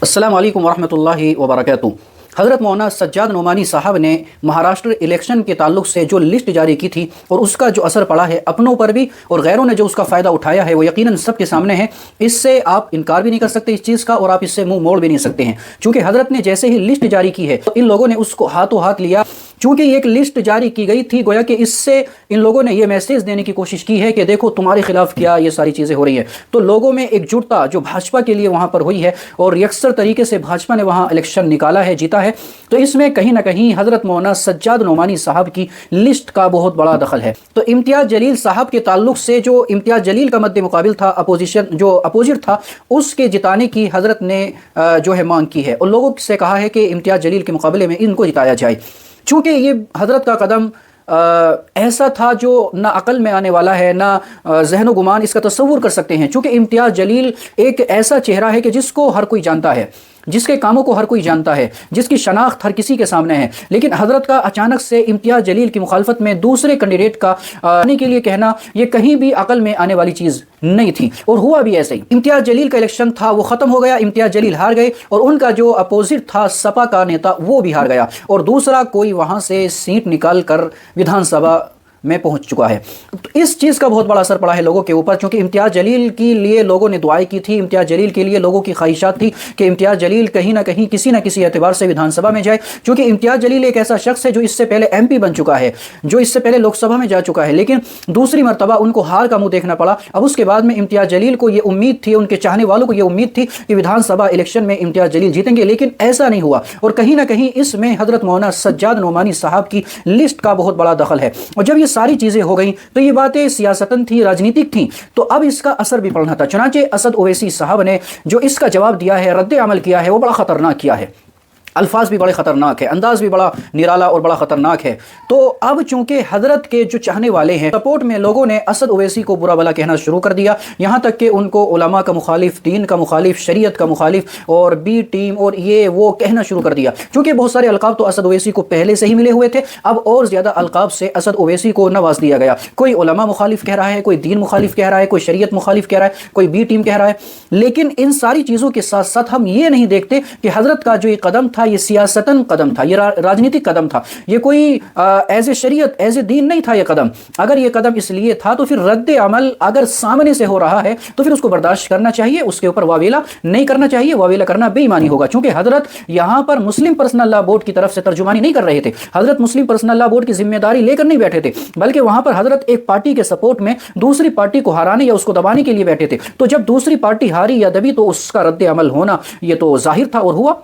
अस्सलाम वालेकुम वरहमतुल्लाहि वबरकातुहू। हज़रत मौलाना सज्जाद नोमानी साहब ने महाराष्ट्र इलेक्शन के ताल्लुक से जो लिस्ट जारी की थी और उसका जो असर पड़ा है अपनों पर भी और गैरों ने जो उसका फ़ायदा उठाया है वो यकीनन सबके सामने है। इससे आप इनकार भी नहीं कर सकते इस चीज़ का और आप इससे मुंह मोड़ भी नहीं सकते हैं। चूँकि हज़रत ने जैसे ही लिस्ट जारी की है तो इन लोगों ने उसको हाथों हाथ लिया। चूँकि एक लिस्ट जारी की गई थी, गोया कि इससे इन लोगों ने ये मैसेज देने की कोशिश की है कि देखो तुम्हारे खिलाफ क्या ये सारी चीज़ें हो रही हैं। तो लोगों में एकजुटता जो भाजपा के लिए वहाँ पर हुई है और यकसर तरीके से भाजपा ने वहाँ इलेक्शन निकाला है, जीता है। तो इसमें कहीं ना कहीं हज़रत मौलाना सज्जाद नोमानी साहब की लिस्ट का बहुत बड़ा दखल है। तो इम्तियाज़ जलील साहब के ताल्लुक से जो इम्तियाज़ जलील का मद्दे मुकाबिल था, अपोजिशन जो अपोजिट था, उसके जिताने की हज़रत ने जो है मांग की है और लोगों से कहा है कि इम्तियाज़ जलील के मुकाबले में इनको जिताया जाए। चूँकि ये हज़रत का कदम ऐसा था जो ना अकल में आने वाला है, ना जहन गुमान इसका तस्वुर कर सकते हैं। चूँकि इम्तियाज़ जलील एक ऐसा चेहरा है कि जिसको हर कोई जानता है, जिसके कामों को हर कोई जानता है, जिसकी शनाख्त हर किसी के सामने है। लेकिन हज़रत का अचानक से इम्तियाज़ जलील की मुखालफत में दूसरे कैंडिडेट का आने के लिए कहना ये कहीं भी अकल में आने वाली चीज़ नहीं थी और हुआ भी ऐसे ही। इम्तियाज़ जलील का इलेक्शन था वो ख़त्म हो गया, इम्तियाज़ जलील हार गए और उनका जो अपोजिट था सपा का नेता वो भी हार गया और दूसरा कोई वहाँ से सीट निकाल कर विधानसभा में पहुंच चुका है। तो इस चीज़ का बहुत बड़ा असर पड़ा है लोगों के ऊपर, क्योंकि इम्तियाज़ जलील के लिए लोगों ने दुआएं की थी, इम्तियाज़ जलील के लिए लोगों की ख्वाहिशात थी कि इम्तियाज़ जलील कहीं ना कहीं किसी न किसी एतबार से विधानसभा में जाए। क्योंकि इम्तियाज़ जलील एक ऐसा शख्स है जो इससे पहले MP बन चुका है, जो इससे पहले लोकसभा में जा चुका है, लेकिन दूसरी मरतबा उनको हार का मुँह देखना पड़ा। अब उसके बाद में इम्तियाज़ जलील को ये उम्मीद थी, उनके चाहने वालों को ये उम्मीद थी कि विधानसभा इलेक्शन में इम्तियाज़ जलील जीतेंगे, लेकिन ऐसा नहीं हुआ। और कहीं ना कहीं इसमें हज़रत मौलाना सज्जाद नोमानी साहब की लिस्ट का बहुत बड़ा दखल है। और जब ये सारी चीज़ें हो गई तो ये बातें सियासतन थी, राजनीतिक थी, तो अब इसका असर भी पड़ना था। चुनांचे असद ओवैसी साहब ने जो इसका जवाब दिया है, रद्द अमल किया है, वो बड़ा ख़तरनाक किया है। अल्फाज भी बड़े ख़तरनाक है, अंदाज़ भी बड़ा निराला और बड़ा ख़तरनाक है। तो अब चूँकि हज़रत के जो चाहने वाले हैं, सपोर्ट में लोगों ने असद ओवैसी को बुरा भला कहना शुरू कर दिया, यहाँ तक कि उनको उलमा का मुखालिफ, दीन का मुखालिफ, शरीयत का मुखालिफ और बी टीम और ये वो कहना शुरू कर दिया। चूँकि बहुत सारे अलकाब तो असद ओवैसी को पहले से ही मिले हुए थे, अब और ज़्यादा अलकाब से असद ओवैसी को नवाज दिया गया। कोई उलमा मुखालिफ कह रहा है, कोई दीन मुखालिफ कह रहा है, कोई शरीयत मुखालिफ कह रहा है, कोई बी टीम कह रहा है। लेकिन इन सारी चीज़ों के साथ साथ हम ये नहीं देखते कि हज़रत का जो ये कदम था ये सियासतन कदम था, ये राजनीतिक कदम था, ये कोई एज ए शरीयत, एज ए दीन नहीं था ये कदम। अगर ये कदम इसलिए था तो फिर रद्द अमल अगर सामने से हो रहा है तो फिर उसको बर्दाश्त करना चाहिए, उसके ऊपर वावेला नहीं करना चाहिए। वावेला करना बेईमानी होगा। चूंकि हजरत यहाँ पर मुस्लिम पर्सनल लॉ बोर्ड की तरफ से तर्जुमानी नहीं कर रहे थे, हजरत मुस्लिम पर्सनल लॉ बोर्ड की जिम्मेदारी लेकर नहीं बैठे थे, बल्कि वहां पर हजरत एक पार्टी के सपोर्ट में दूसरी पार्टी को हराने या उसको दबाने के लिए बैठे थे। तो जब दूसरी पार्टी हारी या दबी तो उसका रद्द अमल होना ये तो जाहिर था और हुआ।